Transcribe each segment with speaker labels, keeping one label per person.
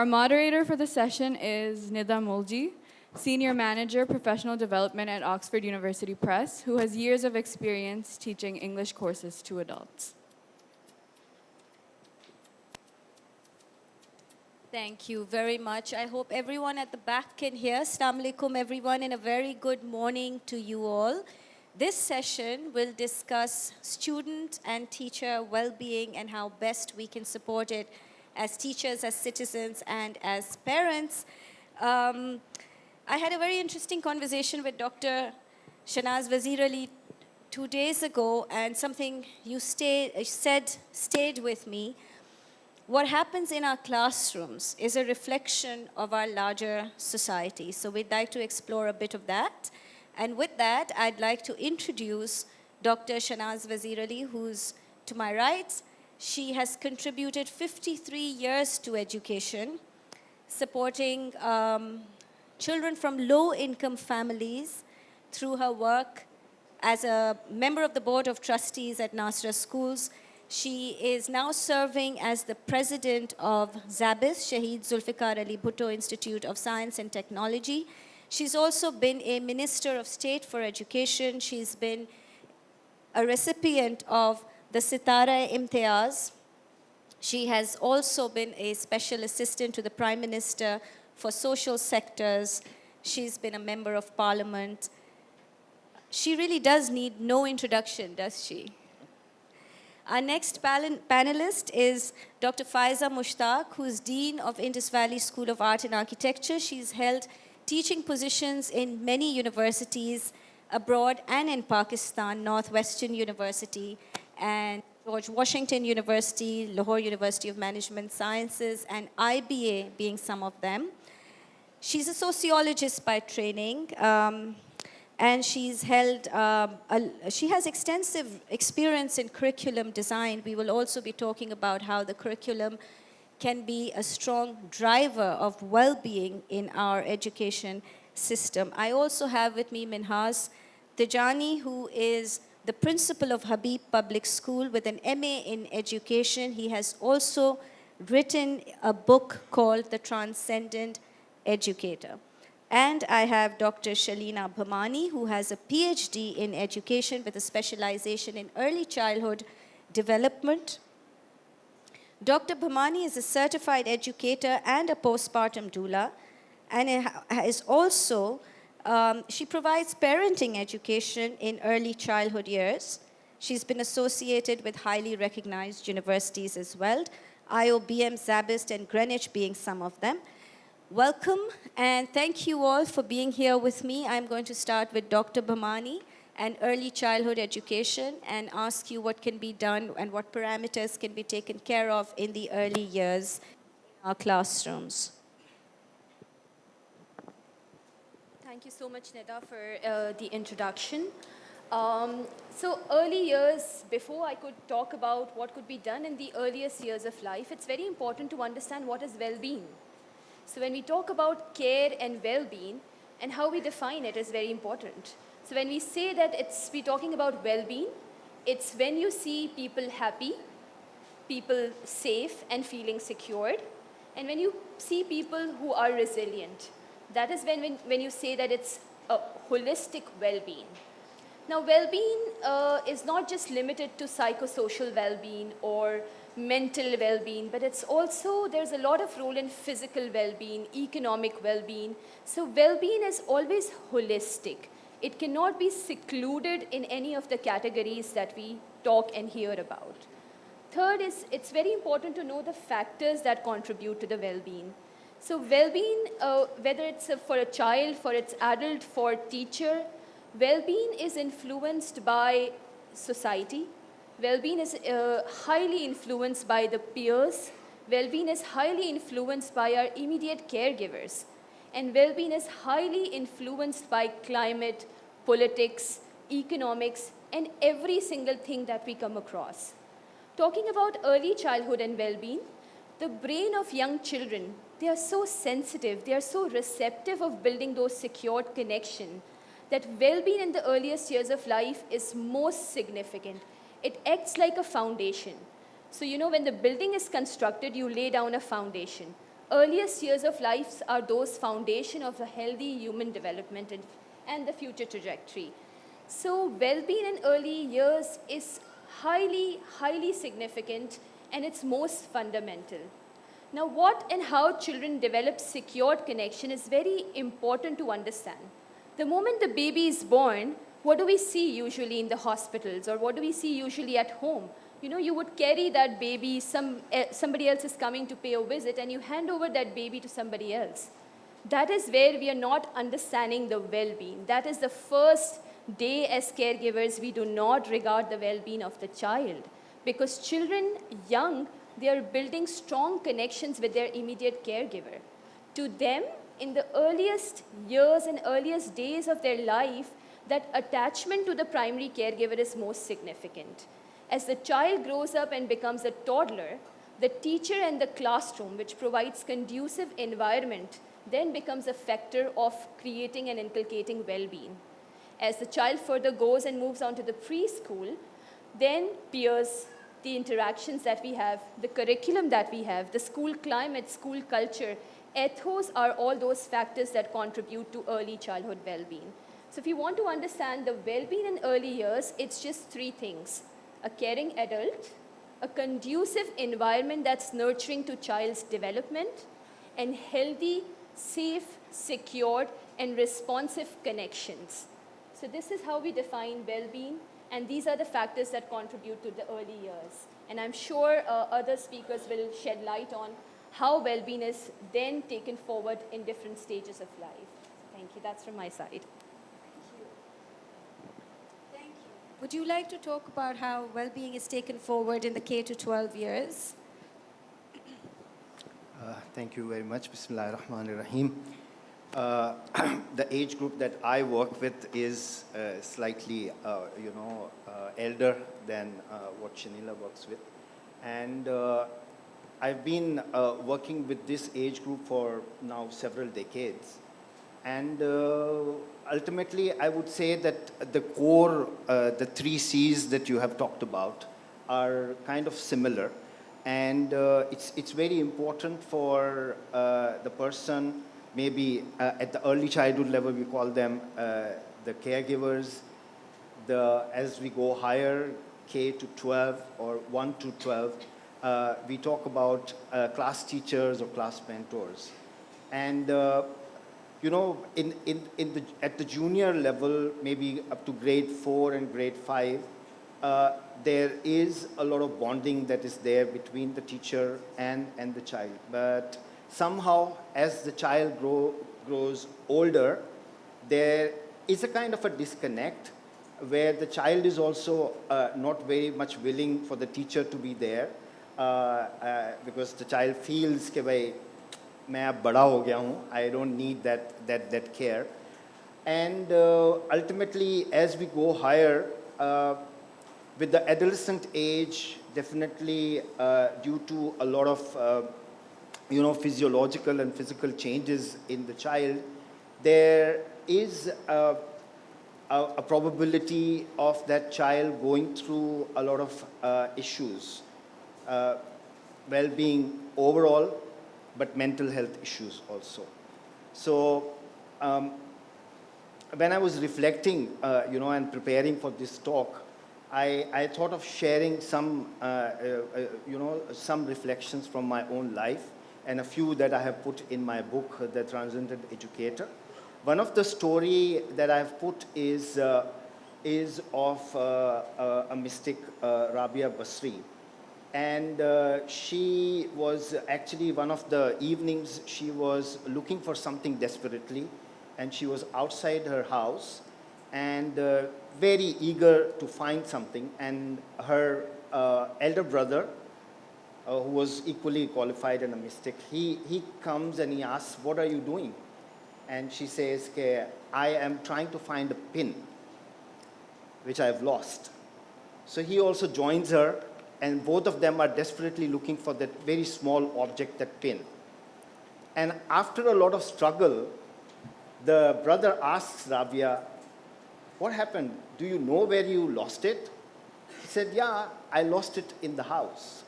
Speaker 1: Our moderator for the session is Neda Mulji, Senior Manager, Professional Development at Oxford University Press, who has years of experience teaching English courses to adults.
Speaker 2: Thank you very much. I hope everyone at the back can hear. Assalamu alaikum everyone, and a very good morning to you all. This session will discuss student and teacher well-being and how best we can support it as teachers, as citizens, and as parents. I had a very interesting conversation with Dr. Shahnaz Wazir 2 days ago, and something you said stayed with me. What happens in our classrooms is a reflection of our larger society. So we'd like to explore a bit of that. And with that, I'd like to introduce Dr. Shahnaz Wazir, who's to my right. She has contributed 53 years to education, supporting children from low-income families through her work as a member of the Board of Trustees at Nasra Schools. She is now serving as the president of ZABIS, Shaheed Zulfikar Ali Bhutto Institute of Science and Technology. She's also been a Minister of State for Education. She's been a recipient of the Sitara Imtiaz. She has also been a special assistant to the Prime Minister for social sectors. She's been a member of Parliament. She really does need no introduction, does she? Our next panelist is Dr. Faiza Mushtaq, who is Dean of Indus Valley School of Art and Architecture. She's held teaching positions in many universities abroad and in Pakistan, Northwestern University and George Washington University, Lahore University of Management Sciences, and IBA being some of them. She's a sociologist by training. And she has extensive experience in curriculum design. We will also be talking about how the curriculum can be a strong driver of well-being in our education system. I also have with me Minhas Tejani, who is the principal of Habib Public School with an MA in education. He has also written a book called The Transcendent Educator. And I have Dr. Shelina Bhamani, who has a PhD in education with a specialization in early childhood development. Dr. Bhamani is a certified educator and a postpartum doula, and is also, she provides parenting education in early childhood years. She's been associated with highly recognized universities as well, IOBM, Zabist, and Greenwich being some of them. Welcome, and thank you all for being here with me. I'm going to start with Dr. Bhamani and early childhood education and ask you what can be done and what parameters can be taken care of in the early years in our classrooms.
Speaker 3: Thank you so much, Neda, for the introduction. So early years, before I could talk about what could be done in the earliest years of life, it's very important to understand what is well-being. So when we talk about care and well-being and how we define it is very important. So when we say that we're talking about well-being, it's when you see people happy, people safe and feeling secured, and when you see people who are resilient. That is when you say that it's a holistic well-being. Now, well-being is not just limited to psychosocial well-being or mental well-being, but there's a lot of role in physical well-being, economic well-being. So well-being is always holistic. It cannot be secluded in any of the categories that we talk and hear about. Third is, it's very important to know the factors that contribute to the well-being. So well-being, whether it's for a child, for its adult, for teacher, well-being is influenced by society. Well-being is highly influenced by the peers. Well-being is highly influenced by our immediate caregivers. And well-being is highly influenced by climate, politics, economics, and every single thing that we come across. Talking about early childhood and well-being, the brain of young children, they are so sensitive, they are so receptive of building those secured connections that well-being in the earliest years of life is most significant. It acts like a foundation. So, when the building is constructed, you lay down a foundation. earliest years of life are those foundation of a healthy human development and the future trajectory. So well-being in early years is highly, highly significant, and it's most fundamental. Now, what and how children develop secured connection is very important to understand. The moment the baby is born, what do we see usually in the hospitals, or what do we see usually at home? You know, you would carry that baby, somebody else is coming to pay a visit, and you hand over that baby to somebody else. That is where we are not understanding the well-being. That is the first day as caregivers, we do not regard the well-being of the child. Because children, young, they are building strong connections with their immediate caregiver. To them, in the earliest years and earliest days of their life, that attachment to the primary caregiver is most significant. As the child grows up and becomes a toddler, the teacher and the classroom, which provides conducive environment, then becomes a factor of creating and inculcating well-being. As the child further goes and moves on to the preschool, then peers, the interactions that we have, the curriculum that we have, the school climate, school culture, ethos are all those factors that contribute to early childhood well-being. So if you want to understand the well-being in early years, it's just three things: a caring adult, a conducive environment that's nurturing to child's development, and healthy, safe, secured, and responsive connections. So this is how we define well-being, and these are the factors that contribute to the early years. And I'm sure other speakers will shed light on how well-being is then taken forward in different stages of life. Thank you. That's from my side.
Speaker 2: Would you like to talk about how well-being is taken forward in the K to 12 years?
Speaker 4: Thank you very much. Bismillah ar-Rahman ar-Rahim. The age group that I work with is slightly, elder than what Shelina works with. And I've been working with this age group for now several decades. And ultimately, I would say that the core, the 3 C's that you have talked about are kind of similar. And it's very important for the person, maybe at the early childhood level, we call them the caregivers. As we go higher, K to 12 or 1 to 12, we talk about class teachers or class mentors. And at the junior level, maybe up to grade 4 and grade 5, there is a lot of bonding that is there between the teacher and the child. But somehow, as the child grows older, there is a kind of a disconnect where the child is also not very much willing for the teacher to be there because the child feels कि भाई मैं अब बड़ा हो गया हूँ, I don't need that care. And ultimately, as we go higher, with the adolescent age, definitely due to a lot of physiological and physical changes in the child, there is a probability of that child going through a lot of issues, well-being overall, but mental health issues also. So when I was reflecting, and preparing for this talk, I thought of sharing some, some reflections from my own life and a few that I have put in my book, The Transcendent Educator. One of the story that I've put is of a mystic, Rabia Basri. And she was actually one of the evenings, she was looking for something desperately, and she was outside her house and very eager to find something. And her elder brother, who was equally qualified and a mystic, he comes and he asks, "What are you doing?" And she says, "I am trying to find a pin, which I've lost." So he also joins her, and both of them are desperately looking for that very small object, that pin. And after a lot of struggle, the brother asks Rabia, "What happened? Do you know where you lost it?" He said, "Yeah, I lost it in the house."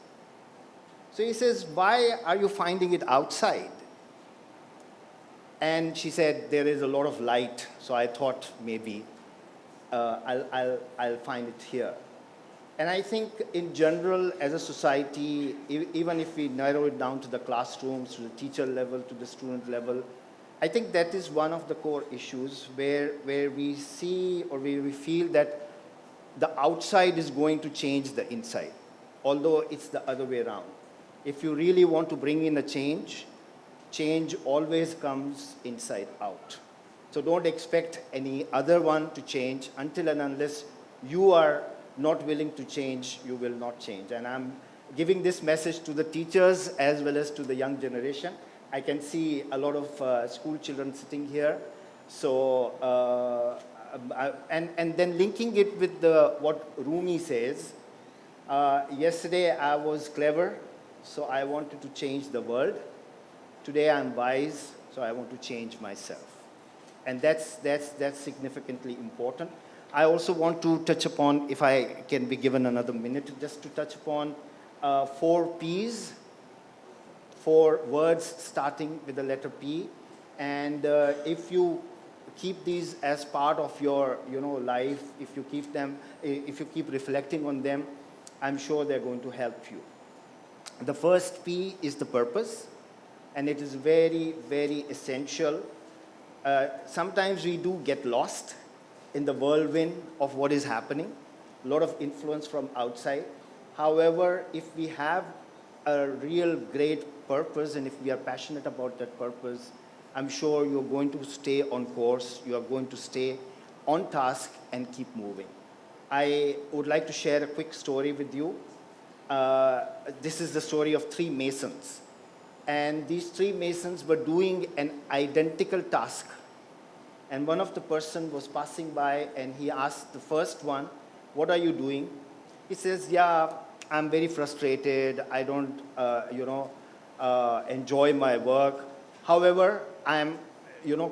Speaker 4: So he says, why are you finding it outside? And she said, there is a lot of light, so I thought maybe I'll find it here. And I think in general, as a society, even if we narrow it down to the classrooms, to the teacher level, to the student level, I think that is one of the core issues where we see or where we feel that the outside is going to change the inside, although it's the other way around. If you really want to bring in a change, change always comes inside out. So don't expect any other one to change until and unless you are not willing to change, you will not change. And I'm giving this message to the teachers as well as to the young generation. I can see a lot of school children sitting here. So, and then linking it with what Rumi says, yesterday I was clever, so I wanted to change the world. Today I'm wise, so I want to change myself. And that's significantly important. I also want to touch upon, if I can be given another minute, just to touch upon 4 Ps, 4 words starting with the letter P. And if you keep these as part of your life, if you keep reflecting on them, I'm sure they're going to help you. The first P is the purpose, and it is very, very essential. Sometimes we do get lost in the whirlwind of what is happening, a lot of influence from outside. However, if we have a real great purpose and if we are passionate about that purpose, I'm sure you're going to stay on course, you are going to stay on task and keep moving. I would like to share a quick story with you. This is the story of 3 masons. And these 3 masons were doing an identical task. And one of the person was passing by and he asked the first one, what are you doing? He says, yeah, I'm very frustrated. I don't, enjoy my work. However, I'm,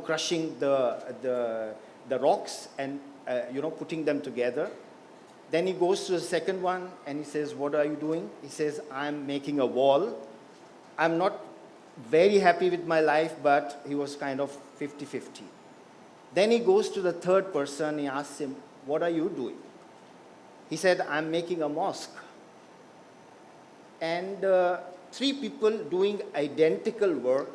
Speaker 4: crushing the rocks and, putting them together. Then he goes to the second one and he says, what are you doing? He says, I'm making a wall. I'm not very happy with my life, but he was kind of 50-50. Then he goes to the third person, he asks him, what are you doing? He said, I'm making a mosque. And 3 people doing identical work,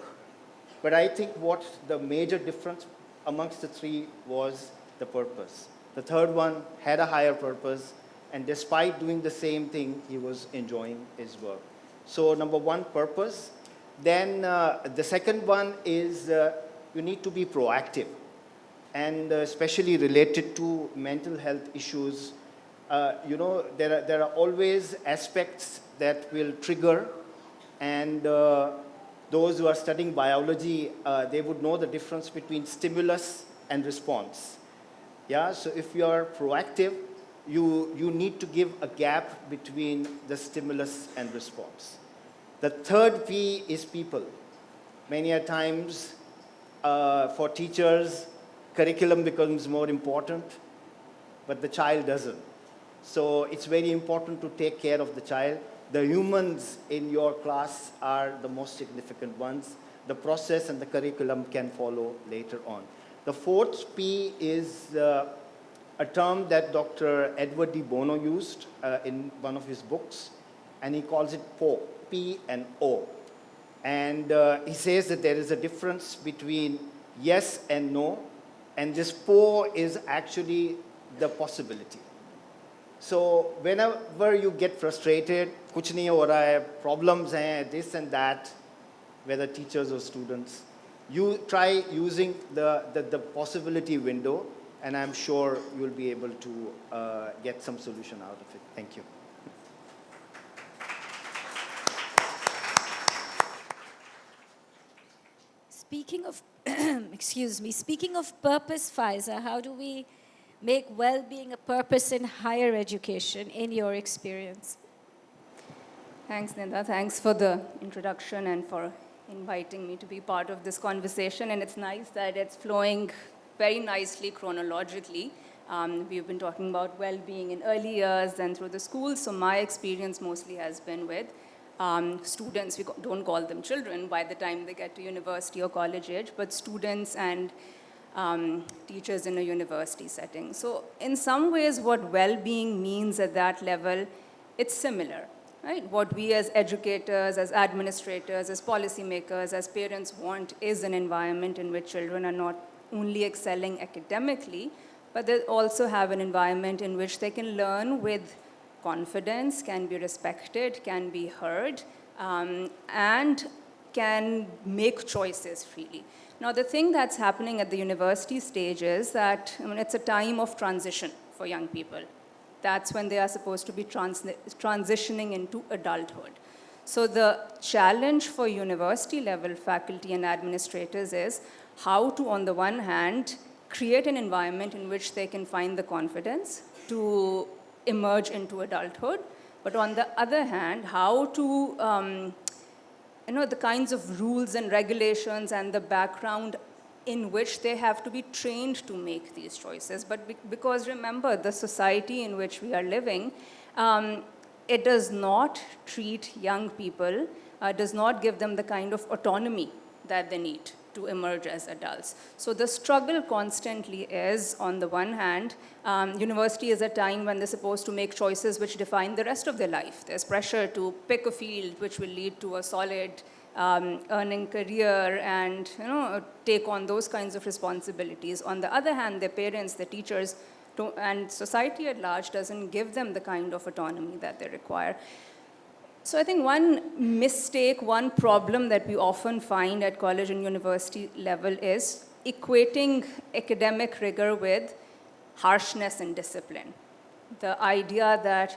Speaker 4: but I think what the major difference amongst the 3 was the purpose. The third one had a higher purpose, and despite doing the same thing, he was enjoying his work. So number 1, purpose. Then the second one is you need to be proactive. And especially related to mental health issues, there are always aspects that will trigger, and those who are studying biology, they would know the difference between stimulus and response. Yeah, so if you are proactive, you need to give a gap between the stimulus and response. The third P is people. Many a times, for teachers, curriculum becomes more important, but the child doesn't. So it's very important to take care of the child. The humans in your class are the most significant ones. The process and the curriculum can follow later on. The 4th P is a term that Dr. Edward de Bono used in one of his books, and he calls it PO, P and O. And he says that there is a difference between yes and no, and this PO is actually the possibility. So whenever you get frustrated, kuch nahi ho raha hai, problems hain, this and that, whether teachers or students, you try using the possibility window, and I'm sure you'll be able to get some solution out of it. Thank you.
Speaker 2: Speaking of, speaking of purpose, Faiza, how do we make well-being a purpose in higher education, in your experience?
Speaker 1: Thanks, Neda. Thanks for the introduction and for inviting me to be part of this conversation. And it's nice that it's flowing very nicely chronologically. We've been talking about well-being in early years and through the schools, so my experience mostly has been with students, we don't call them children by the time they get to university or college age, but students and teachers in a university setting. So in some ways, what well-being means at that level, it's similar, right? What we as educators, as administrators, as policymakers, as parents want is an environment in which children are not only excelling academically, but they also have an environment in which they can learn with confidence, can be respected, can be heard, and can make choices freely. Now, the thing that's happening at the university stage is that it's a time of transition for young people. That's when they are supposed to be transitioning into adulthood. So the challenge for university level faculty and administrators is how to, on the one hand, create an environment in which they can find the confidence to emerge into adulthood, but on the other hand, how to, the kinds of rules and regulations and the background in which they have to be trained to make these choices. But because remember, the society in which we are living, it does not treat young people, does not give them the kind of autonomy that they need to emerge as adults. So the struggle constantly is, on the one hand, university is a time when they're supposed to make choices which define the rest of their life. There's pressure to pick a field which will lead to a solid earning career and take on those kinds of responsibilities. On the other hand, their parents, their teachers, and society at large doesn't give them the kind of autonomy that they require. So I think one mistake, one problem that we often find at college and university level is equating academic rigor with harshness and discipline. The idea that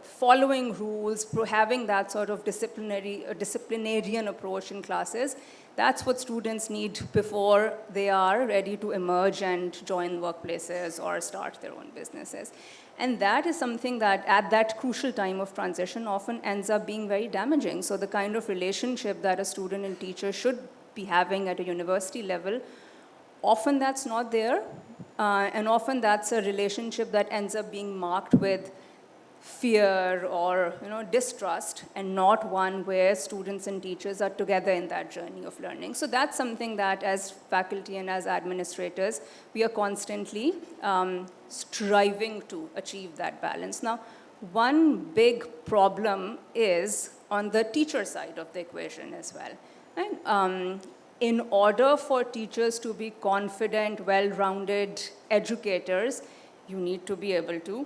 Speaker 1: following rules, having that sort of disciplinarian approach in classes, that's what students need before they are ready to emerge and join workplaces or start their own businesses. And that is something that at that crucial time of transition often ends up being very damaging. So the kind of relationship that a student and teacher should be having at a university level, often that's not there. And often that's a relationship that ends up being marked with fear or distrust, and not one where students and teachers are together in that journey of learning. So that's something that as faculty and as administrators, we are constantly striving to achieve that balance. Now, one big problem is on the teacher side of the equation as well. Right? In order for teachers to be confident, well-rounded educators, you need to be able to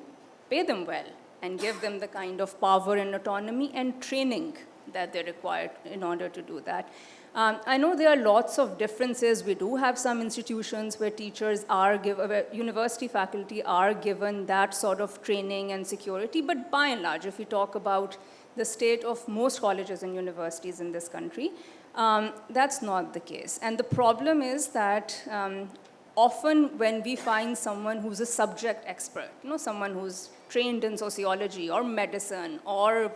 Speaker 1: pay them well and give them the kind of power and autonomy and training that they require in order to do that. I know there are lots of differences. We do have some institutions where teachers are where university faculty are given that sort of training and security, but by and large, if we talk about the state of most colleges and universities in this country, that's not the case. And the problem is that often when we find someone who's a subject expert, someone who's trained in sociology or medicine or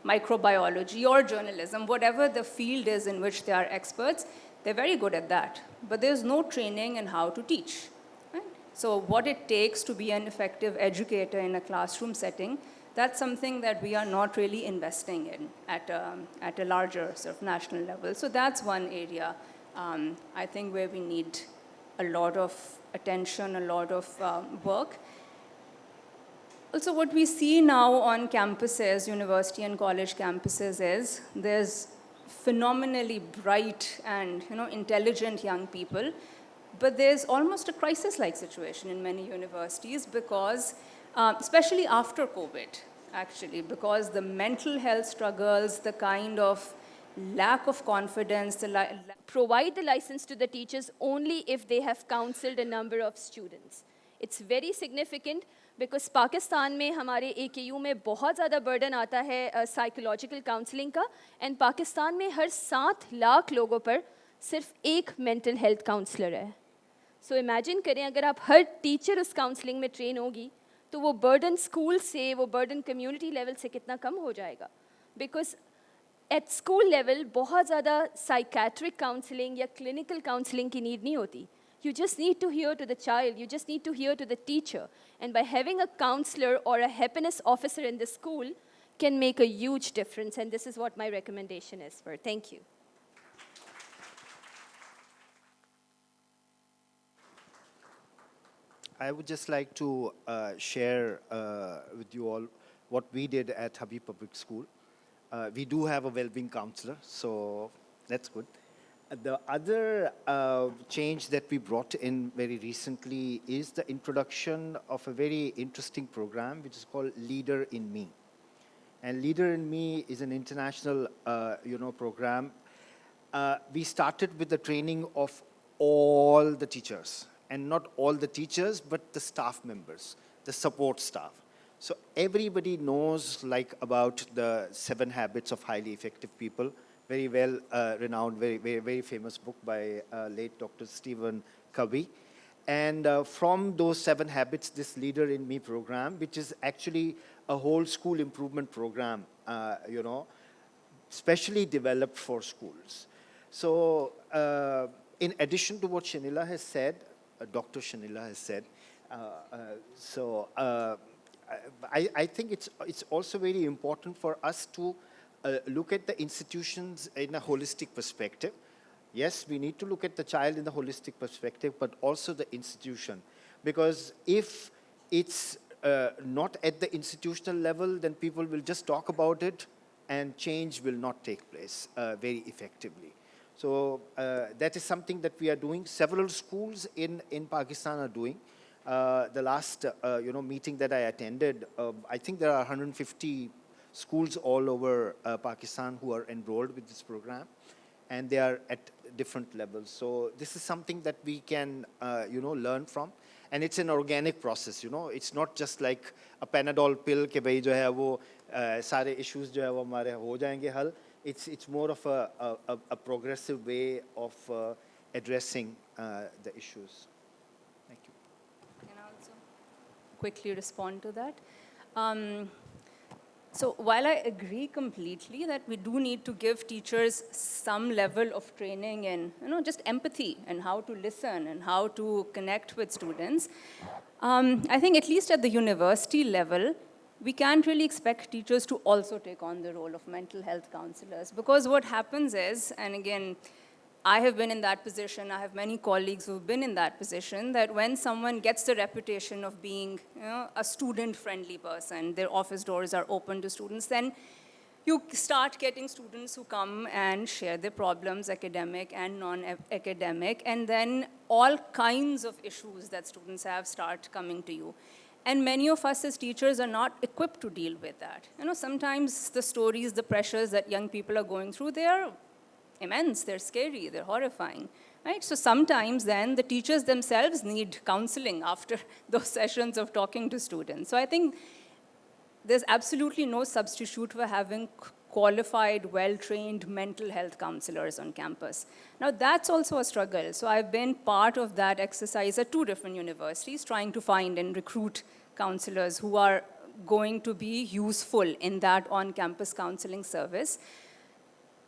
Speaker 1: microbiology or journalism, whatever the field is in which they are experts, they're very good at that. But there's no training in how to teach. Right? So what it takes to be an effective educator in a classroom setting, that's something that we are not really investing in at a larger sort of national level. So that's one area, I think, where we need a lot of attention, a lot of work. Also, what we see now on campuses, university and college campuses, is there's phenomenally bright and intelligent young people, but there's almost a crisis-like situation in many universities because, especially after COVID, actually, because the mental health struggles, the kind of lack of confidence,
Speaker 3: Provide the license to the teachers only if they have counseled a number of students. It's very significant because Pakistan में हमारे AKU में बहुत ज़्यादा burden आता है psychological counseling का, and Pakistan में हर 7 लाख लोगों पर सिर्फ एक mental health counselor है. So imagine करें अगर आप हर teacher उस counseling में train होगी, तो वो burden school से, वो burden community level से कितना कम हो जाएगा? Because at school level बहुत ज़्यादा psychiatric counseling या clinical counseling की need नहीं होती. You just need to hear to the child, you just need to hear to the teacher. And by having a counselor or a happiness officer in the school can make a huge difference, and this is what my recommendation is for. Thank you.
Speaker 4: I would just like to share with you all what we did at Habib Public School. We do have a well-being counselor, so that's good. The other change that we brought in very recently is the introduction of a very interesting program, which is called Leader in Me. And Leader in Me is an international, program. We started with the training of all the teachers, and not all the teachers, but the staff members, the support staff. So everybody knows about the 7 Habits of Highly Effective People, very well renowned, very famous book by late Dr. Stephen Covey. And from those 7 habits, this Leader in Me program, which is actually a whole school improvement program, specially developed for schools. So in addition to what Shanila has said, Dr. Shanila has said, I think it's also very important for us to look at the institutions in a holistic perspective. Yes, we need to look at the child in the holistic perspective, but also the institution. Because if it's not at the institutional level, then people will just talk about it and change will not take place very effectively. So that is something that we are doing. Several schools in Pakistan are doing. The last meeting that I attended, I think there are 150 schools all over Pakistan who are enrolled with this program, and they are at different levels. So this is something that we can learn from, and it's an organic process. It's not just like a Panadol pill कि भाई जो है वो सारे issues जो है वो हमारे हो जाएंगे हल. It's more of a progressive way of addressing the issues. Thank you.
Speaker 1: Can I also quickly respond to that? So while I agree completely that we do need to give teachers some level of training in, just empathy and how to listen and how to connect with students, I think at least at the university level, we can't really expect teachers to also take on the role of mental health counselors, because what happens is, and again, I have been in that position, I have many colleagues who've been in that position, that when someone gets the reputation of being a student-friendly person, their office doors are open to students, then you start getting students who come and share their problems, academic and non-academic, and then all kinds of issues that students have start coming to you. And many of us as teachers are not equipped to deal with that. Sometimes the stories, the pressures that young people are going through, they are immense, they're scary, they're horrifying, right? So sometimes then the teachers themselves need counseling after those sessions of talking to students. So I think there's absolutely no substitute for having qualified, well-trained mental health counselors on campus. Now that's also a struggle. So I've been part of that exercise at 2 different universities, trying to find and recruit counselors who are going to be useful in that on-campus counseling service.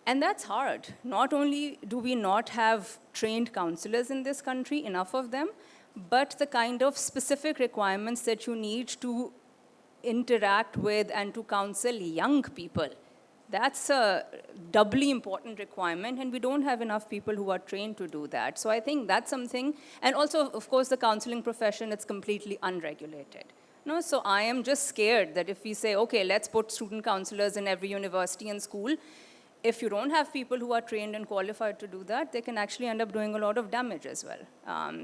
Speaker 1: And that's hard. Not only do we not have trained counselors in this country, enough of them, but the kind of specific requirements that you need to interact with and to counsel young people, that's a doubly important requirement, and we don't have enough people who are trained to do that. So I think that's something, and also, of course, the counseling profession, it's completely unregulated. So I am just scared that if we say, okay, let's put student counselors in every university and school, if you don't have people who are trained and qualified to do that, they can actually end up doing a lot of damage as well.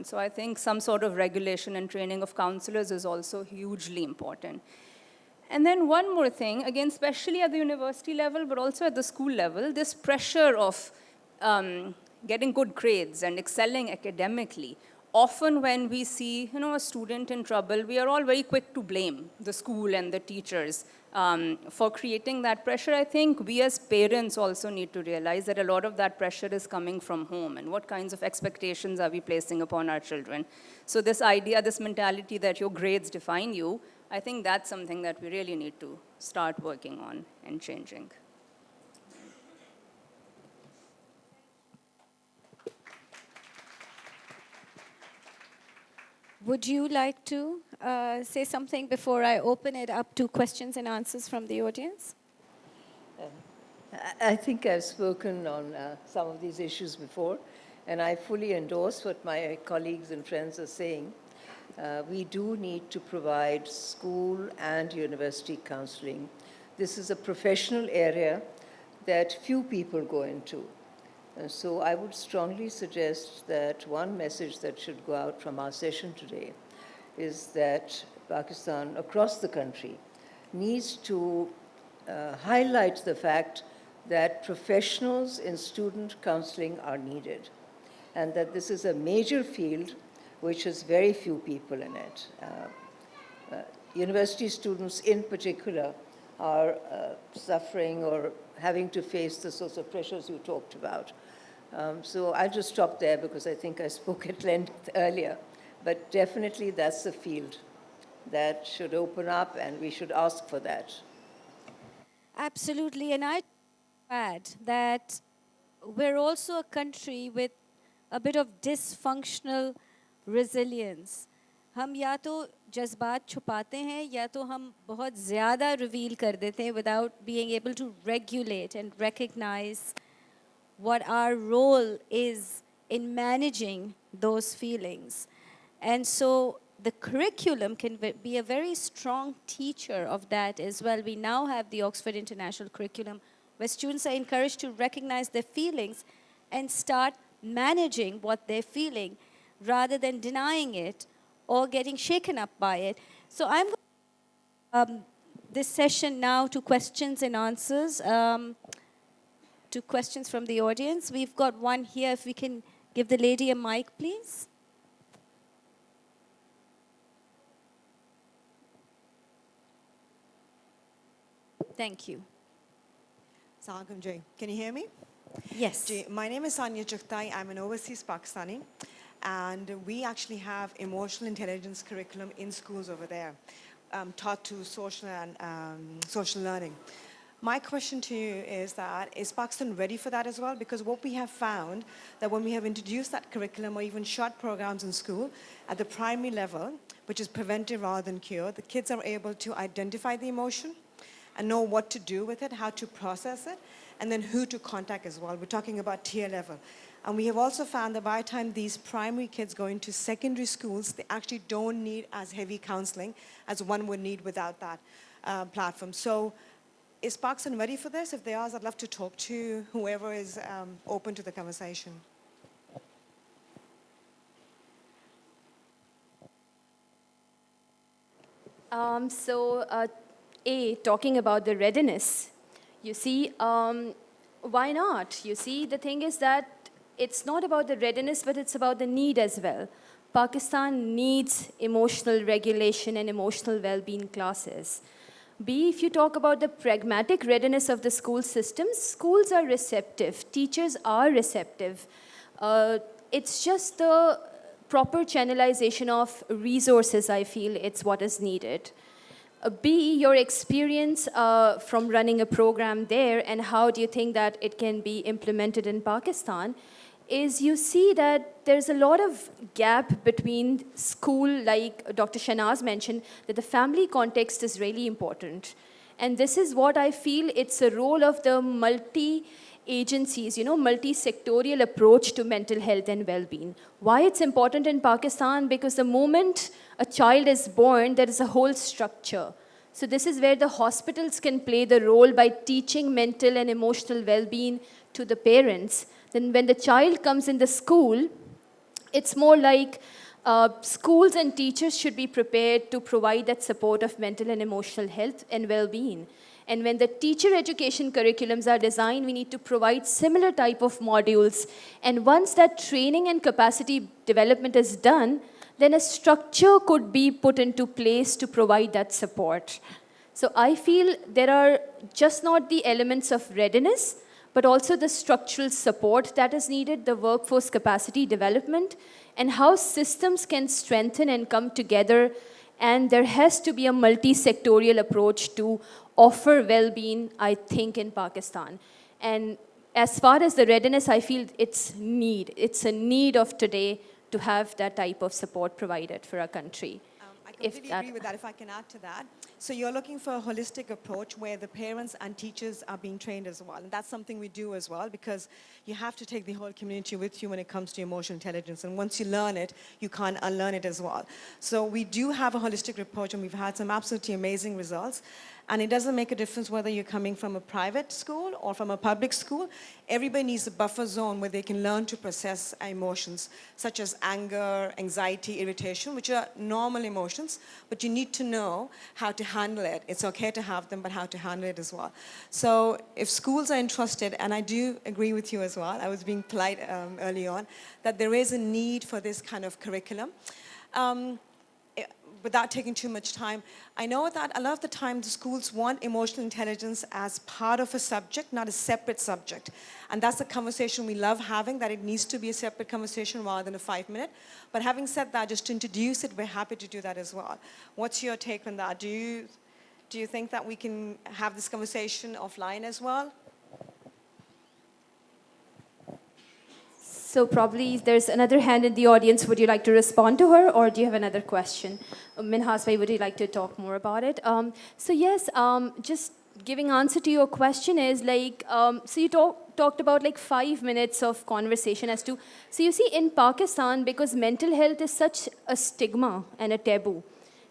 Speaker 1: So I think some sort of regulation and training of counselors is also hugely important. And then one more thing, again, especially at the university level, but also at the school level, this pressure of getting good grades and excelling academically. Often when we see, a student in trouble, we are all very quick to blame the school and the teachers for creating that pressure. I think we as parents also need to realize that a lot of that pressure is coming from home, and what kinds of expectations are we placing upon our children. So this idea, this mentality that your grades define you, I think that's something that we really need to start working on and changing.
Speaker 2: Would you like to say something before I open it up to questions and answers from the audience?
Speaker 5: I think I've spoken on some of these issues before, and I fully endorse what my colleagues and friends are saying. We do need to provide school and university counseling. This is a professional area that few people go into. So I would strongly suggest that one message that should go out from our session today is that Pakistan, across the country, needs to highlight the fact that professionals in student counseling are needed, and that this is a major field which has very few people in it. University students in particular are suffering or having to face the sorts of pressures you talked about. So I'll just stop there because I think I spoke at length earlier. But definitely that's the field that should open up, and we should ask for that.
Speaker 2: Absolutely, and I add that we're also a country with a bit of dysfunctional resilience. हम या तो जज्बात छुपाते हैं या तो हम बहुत ज़्यादा reveal कर देते हैं without being able to regulate and recognize what our role is in managing those feelings. And so the curriculum can be a very strong teacher of that as well. We now have the Oxford International Curriculum where students are encouraged to recognize their feelings and start managing what they're feeling rather than denying it or getting shaken up by it. So I'm going this session now to questions and answers, to questions from the audience. We've got one here. If we can give the lady a mic, please. Thank you.
Speaker 6: Assalamualaikum, Jay. Can you hear me?
Speaker 2: Yes.
Speaker 6: Jay, my name is Sanya Chuktai. I'm an overseas Pakistani. And we actually have emotional intelligence curriculum in schools over there, taught to social and social learning. My question to you is Pakistan ready for that as well? Because what we have found that when we have introduced that curriculum or even short programs in school at the primary level, which is preventive rather than cure, the kids are able to identify the emotion and know what to do with it, how to process it, and then who to contact as well. We're talking about tier level. And we have also found that by the time these primary kids go into secondary schools, they actually don't need as heavy counseling as one would need without that platform. So is Pakistan ready for this? If they are, I'd love to talk to whoever is open to the conversation.
Speaker 3: Talking about the readiness, you see, why not? You see, the thing is that it's not about the readiness, but it's about the need as well. Pakistan needs emotional regulation and emotional well-being classes. If you talk about the pragmatic readiness of the school systems, schools are receptive, teachers are receptive. It's just the proper channelization of resources, I feel, it's what is needed. Your experience from running a program there and how do you think that it can be implemented in Pakistan is you see that there's a lot of gap between school, like Dr. Shahnaz mentioned, that the family context is really important. And this is what I feel it's a role of the multi-agencies, multi-sectorial approach to mental health and well-being. Why it's important in Pakistan? Because the moment a child is born, there is a whole structure. So this is where the hospitals can play the role by teaching mental and emotional well-being to the parents. Then when the child comes in the school, it's more like schools and teachers should be prepared to provide that support of mental and emotional health and well-being. And when the teacher education curriculums are designed, we need to provide similar type of modules. And once that training and capacity development is done, then a structure could be put into place to provide that support. So I feel there are just not the elements of readiness, but also the structural support that is needed, the workforce capacity development, and how systems can strengthen and come together. And there has to be a multi-sectorial approach to offer well-being, I think, in Pakistan. And as far as the readiness, I feel it's a need of today to have that type of support provided for our country.
Speaker 6: I completely agree with that, if I can add to that. So you're looking for a holistic approach where the parents and teachers are being trained as well. And that's something we do as well, because you have to take the whole community with you when it comes to emotional intelligence. And once you learn it, you can't unlearn it as well. So we do have a holistic approach, and we've had some absolutely amazing results. And it doesn't make a difference whether you're coming from a private school or from a public school. Everybody needs a buffer zone where they can learn to process emotions, such as anger, anxiety, irritation, which are normal emotions, but you need to know how to handle it. It's okay to have them, but how to handle it as well. So if schools are interested, and I do agree with you as well, I was being polite early on, that there is a need for this kind of curriculum. Without taking too much time, I know that a lot of the time the schools want emotional intelligence as part of a subject, not a separate subject. And that's a conversation we love having, that it needs to be a separate conversation rather than a 5-minute. But having said that, just to introduce it, we're happy to do that as well. What's your take on that? Do you think that we can have this conversation offline as well?
Speaker 3: So probably there's another hand in the audience. Would you like to respond to her, or do you have another question? Minhas, would you like to talk more about it? So yes, just giving answer to your question is like, so you talked about like 5 minutes of conversation as to, so you see in Pakistan, because mental health is such a stigma and a taboo,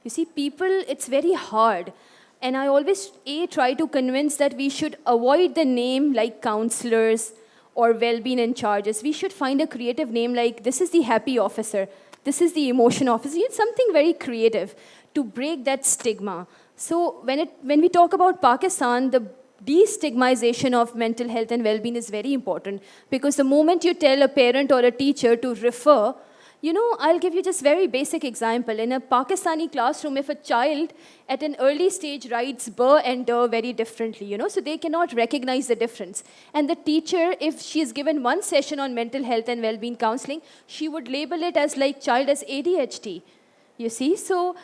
Speaker 3: you see people, it's very hard. And I always try to convince that we should avoid the name like counselors or well-being in charges. We should find a creative name like, this is the happy officer, this is the emotion officer. It's something very creative to break that stigma. So when we talk about Pakistan, the destigmatization of mental health and well-being is very important, because the moment you tell a parent or a teacher to refer, you know, I'll give you just very basic example. In a Pakistani classroom, if a child at an early stage writes "b" and "d" very differently, you know, so they cannot recognize the difference. And the teacher, if she is given one session on mental health and well-being counseling, she would label it as like child as ADHD, you see. So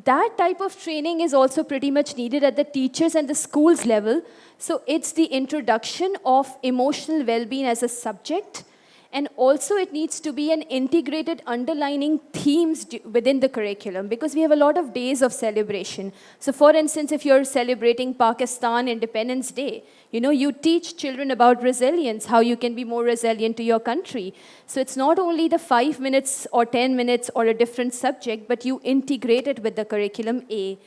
Speaker 3: that type of training is also pretty much needed at the teachers and the schools level. So it's the introduction of emotional well-being as a subject. And also it needs to be an integrated underlining themes within the curriculum, because we have a lot of days of celebration. So for instance, if you're celebrating Pakistan Independence Day, you know, you teach children about resilience, how you can be more resilient to your country. So it's not only the 5 minutes or 10 minutes or a different subject, but you integrate it with the curriculum A.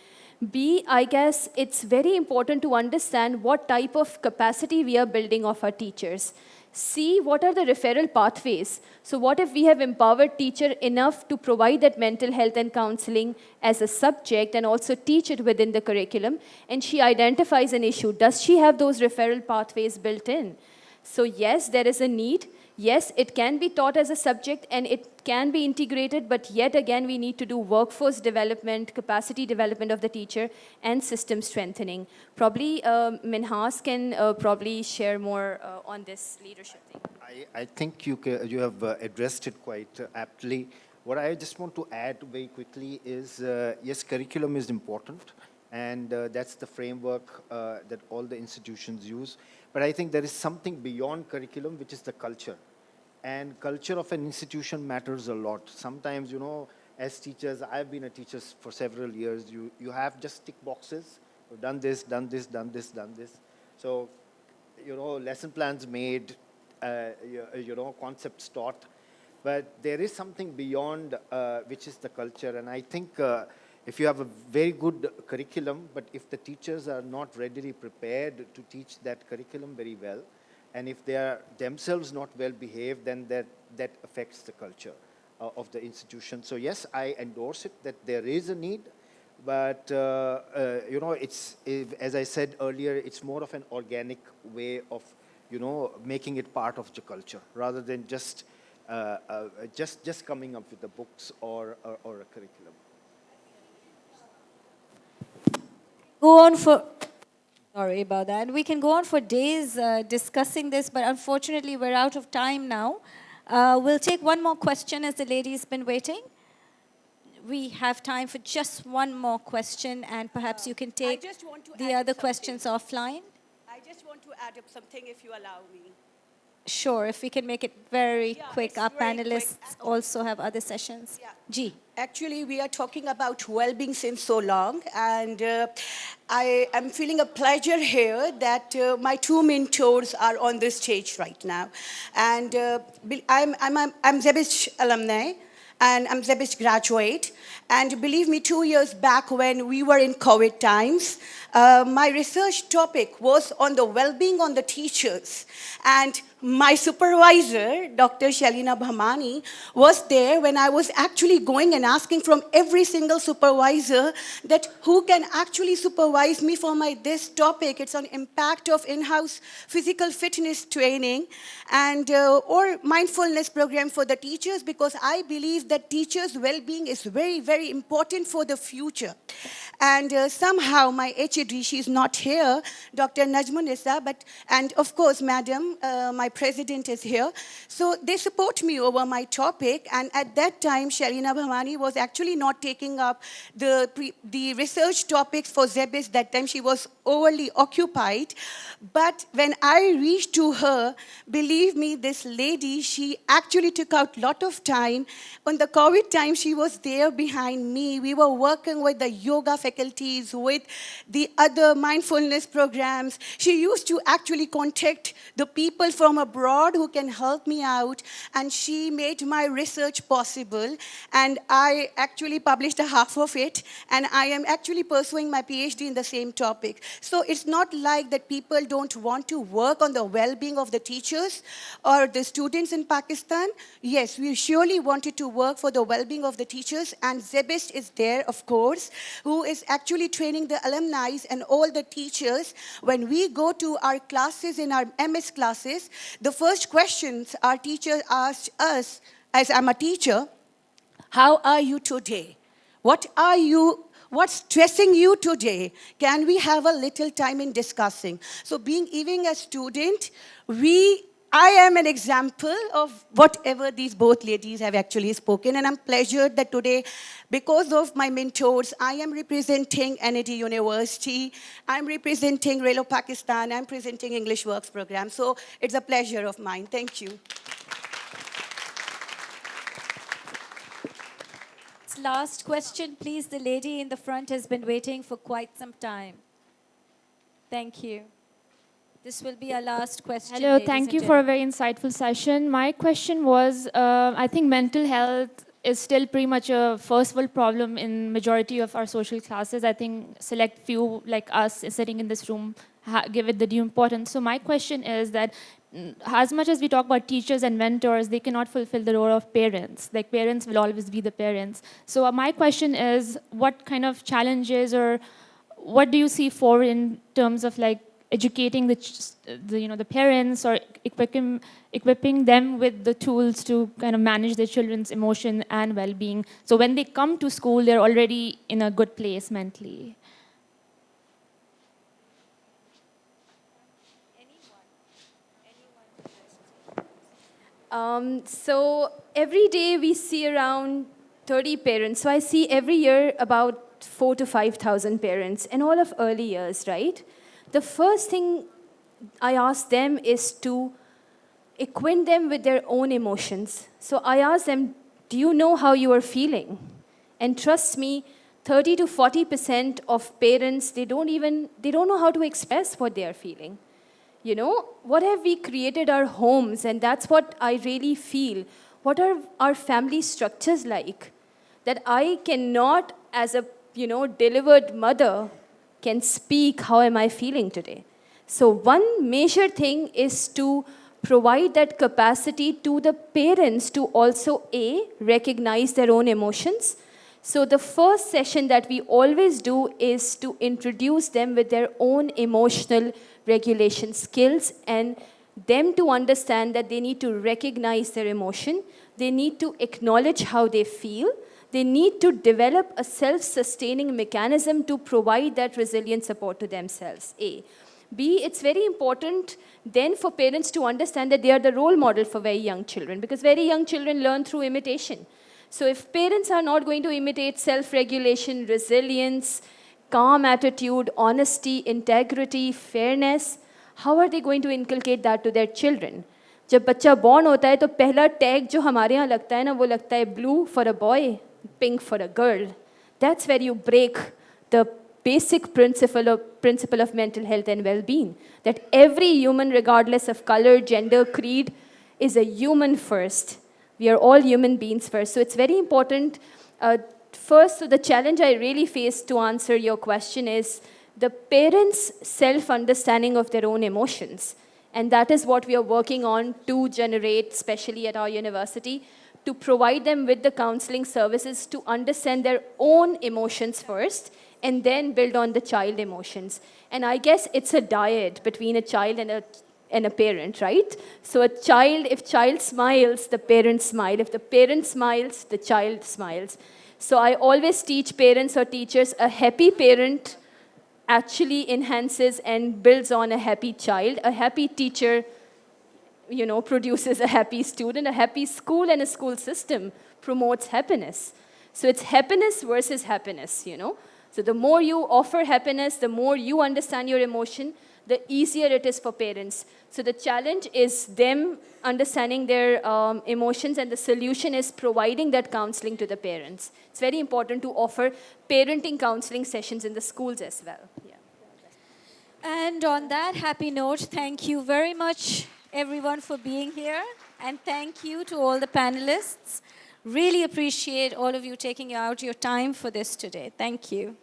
Speaker 3: B, I guess it's very important to understand what type of capacity we are building of our teachers. C, what are the referral pathways? So what if we have empowered teacher enough to provide that mental health and counseling as a subject and also teach it within the curriculum, and she identifies an issue. Does she have those referral pathways built in? So yes, there is a need. Yes, it can be taught as a subject and it can be integrated, but yet again, we need to do workforce development, capacity development of the teacher, and system strengthening. Probably Minhas can probably share more on this leadership thing.
Speaker 4: I think you have addressed it quite aptly. What I just want to add very quickly is, yes, curriculum is important, and that's the framework that all the institutions use. But I think there is something beyond curriculum, which is the culture. And culture of an institution matters a lot. Sometimes, you know, as teachers, I've been a teacher for several years, you have just tick boxes. You've done this, done this, done this, done this. So, you know, lesson plans made, you know, concepts taught. But there is something beyond, which is the culture. And I think if you have a very good curriculum, but if the teachers are not readily prepared to teach that curriculum very well, and if they are themselves not well behaved, then that affects the culture of the institution. So yes, I endorse it, that there is a need, but you know, it's, as I said earlier, it's more of an organic way of, you know, making it part of the culture, rather than just coming up with the books or a curriculum.
Speaker 2: Go on for, sorry about that. We can go on for days discussing this, but unfortunately we're out of time now. We'll take one more question as the lady's been waiting. We have time for just one more question, and perhaps you can take the other questions offline.
Speaker 7: I just want to add up something, if you allow me.
Speaker 2: Sure, if we can make it very quick.
Speaker 7: it's
Speaker 2: Our
Speaker 7: very quick,
Speaker 2: panelists
Speaker 7: actually.
Speaker 2: also have other sessions.
Speaker 7: Yeah.
Speaker 2: Ji.
Speaker 7: Actually, we are talking about well-being since so long, and I am feeling a pleasure here that my two mentors are on this stage right now. And I'm Zebish alumni, and I'm Zebish graduate. And believe me, 2 years back when we were in COVID times, my research topic was on the well-being on the teachers. And my supervisor, Dr. Shelina Bhamani, was there when I was actually going and asking from every single supervisor that who can actually supervise me for this topic. It's on impact of in-house physical fitness training and or mindfulness program for the teachers, because I believe that teachers' well-being is very, very important for the future. And somehow my HED, she's not here, Dr. Najmunissa, and of course, Madam, my president is here. So they support me over my topic. And at that time, Shelina Bhamani was actually not taking up the research topics for Zebis. That time she was overly occupied. But when I reached to her, believe me, this lady, she actually took out a lot of time. On the COVID time, she was there behind me. We were working with the yoga faculties, with the other mindfulness programs. She used to actually contact the people from abroad who can help me out, and she made my research possible. And I actually published a half of it, and I am actually pursuing my PhD in the same topic. So it's not like that people don't want to work on the well-being of the teachers or the students in Pakistan. Yes, we surely wanted to work for the well-being of the teachers, and Zebist is there, of course, who is actually training the alumni and all the teachers. When we go to our classes, in our MS classes, the first questions our teacher asked us, as I'm a teacher, how are you today? What's stressing you today? Can we have a little time in discussing? So even a student, I am an example of whatever these both ladies have actually spoken, and I'm pleasured that today, because of my mentors, I am representing Neda University, I'm representing Relo Pakistan, I'm presenting English Works program. So it's a pleasure of mine. Thank you.
Speaker 2: Last question, please. The lady in the front has been waiting for quite some time. Thank you. This will be our last question.
Speaker 8: Hello, thank you for a very insightful session. My question was, I think mental health is still pretty much a first world problem in majority of our social classes. I think select few like us sitting in this room give it the due importance. So my question is that as much as we talk about teachers and mentors, they cannot fulfill the role of parents. Like parents will always be the parents. So my question is, what kind of challenges or what do you see for in terms of like educating the parents or equipping them with the tools to kind of manage their children's emotion and well-being. So when they come to school, they're already in a good place mentally.
Speaker 3: So every day we see around 30 parents. So I see every year about 4,000 to 5,000 parents in all of early years, right? The first thing I ask them is to acquaint them with their own emotions. So I ask them, do you know how you are feeling? And trust me, 30 to 40% of parents, they don't know how to express what they are feeling. You know, what have we created our homes? And that's what I really feel. What are our family structures like? That I cannot, as a, delivered mother, can speak how am I feeling today. So one major thing is to provide that capacity to the parents to also, A, recognize their own emotions. So the first session that we always do is to introduce them with their own emotional regulation skills and them to understand that they need to recognize their emotion, they need to acknowledge how they feel, they need to develop a self-sustaining mechanism to provide that resilient support to themselves, A. B, it's very important then for parents to understand that they are the role model for very young children, because very young children learn through imitation. So if parents are not going to imitate self-regulation, resilience, calm attitude, honesty, integrity, fairness, how are they going to inculcate that to their children? जब बच्चा born होता है तो पहला tag जो हमारे यहाँ लगता है ना, वो लगता है blue for a boy, pink for a girl. That's where you break the basic principle of mental health and well-being, that every human, regardless of color, gender, creed, is a human first. We are all human beings first. So it's very important. First, so the challenge I really face to answer your question is the parents' self-understanding of their own emotions. And that is what we are working on to generate, especially at our university, to provide them with the counseling services to understand their own emotions first and then build on the child emotions. And I guess it's a dyad between a child and a parent, right? So a child, if child smiles, the parent smile. If the parent smiles, the child smiles. So I always teach parents or teachers, a happy parent actually enhances and builds on a happy child. A happy teacher, produces a happy student. A happy school and a school system promotes happiness. So it's happiness versus happiness, So the more you offer happiness, the more you understand your emotion, the easier it is for parents. So the challenge is them understanding their emotions, and the solution is providing that counseling to the parents. It's very important to offer parenting counseling sessions in the schools as well. Yeah.
Speaker 2: And on that happy note, thank you very much, everyone, for being here. And thank you to all the panelists. Really appreciate all of you taking out your time for this today. Thank you.